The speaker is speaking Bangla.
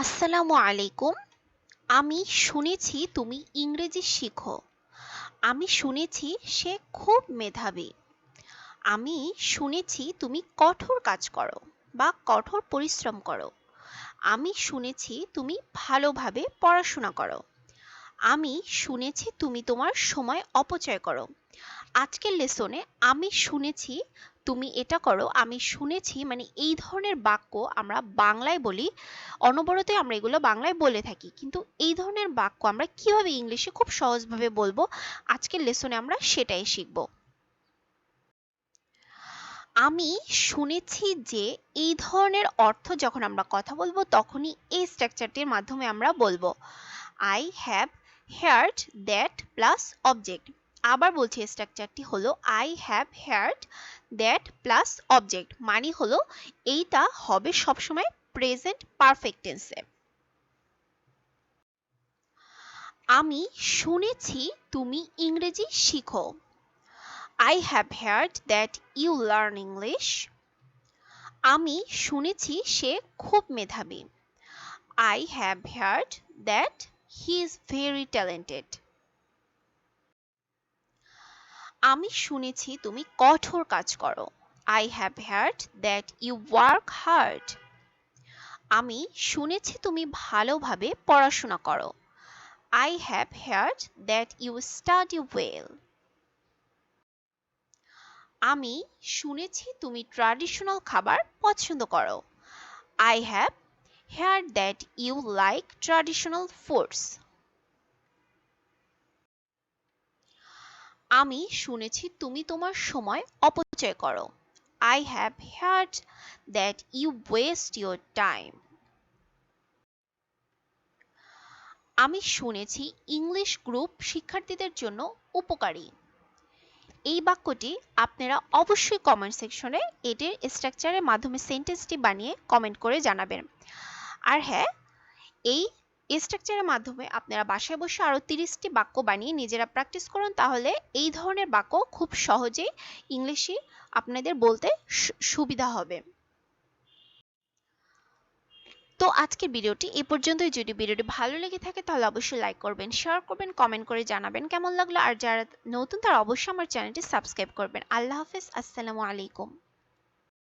আসসালামু আলাইকুম। আমি শুনেছি তুমি ইংরেজি শিখো। আমি শুনেছি সে খুব মেধাবী। আমি শুনেছি তুমি কঠোর কাজ করো বা কঠোর পরিশ্রম করো। আমি শুনেছি তুমি ভালোভাবে পড়াশোনা করো। আমি শুনেছি তুমি তোমার সময় অপচয় করো। আজকের লেসনে আমি শুনেছি তুমি এটা করো, আমি শুনেছি মানে এই ধরনের বাক্য আমরা বাংলায় বলি, অনবরতই আমরা এগুলো বাংলায় বলে থাকি, কিন্তু এই ধরনের বাক্য আমরা কিভাবে ইংলিশে খুব সহজভাবে বলবো আজকের লেসনে আমরা সেটাই শিখব। আমি শুনেছি যে এই ধরনের অর্থ যখন আমরা কথা বলবো তখনই এই স্ট্রাকচারটির মাধ্যমে আমরা বলবো। I have heard that plus object. আবার বলছি স্ট্রাকচারটি হলো I have heard that plus object, মানে হলো এইটা হবে সবসময় প্রেজেন্ট পারফেক্ট টেন্সে। আমি শুনেছি তুমি ইংরেজি শিখো। I have heard that you learn English. আমি শুনেছি সে খুব মেধাবী। I have heard that he is very talented. আমি শুনেছি তুমি কঠোর কাজ করো। I have heard that you work hard. আমি শুনেছি তুমি ভালোভাবে পড়াশোনা করো। I have heard that you study well. আমি শুনেছি তুমি ট্র্যাডিশনাল খাবার পছন্দ করো। I have heard that you like traditional foods. আমি শুনেছি তুমি তোমার সময় অপচয় করো। I have heard that you waste your time. আমি শুনেছি ইংলিশ গ্রুপ শিক্ষার্থীদের জন্য উপকারী। এই বাক্যটি আপনারা অবশ্যই কমেন্ট সেকশনে এটির স্ট্রাকচারের মাধ্যমে সেন্টেন্সটি বানিয়ে কমেন্ট করে জানাবেন। আর হ্যাঁ, এই স্ট্রাকচারের মাধ্যমে আপনারা বাসায় বসে আরও 30টি বাক্য বানিয়ে নিজেরা প্র্যাকটিস করুন, তাহলে এই ধরনের বাক্য খুব সহজেই ইংলিশে আপনাদের বলতে সুবিধা হবে। তো আজকের ভিডিওটি এই পর্যন্তই। যদি ভিডিওটি ভালো লেগে থাকে তাহলে অবশ্যই লাইক করবেন, শেয়ার করবেন, কমেন্ট করে জানাবেন কেমন লাগলো। আর যারা নতুন তারা অবশ্যই আমার চ্যানেলটি সাবস্ক্রাইব করবেন। আল্লাহ হাফেজ, আসসালামু আলাইকুম।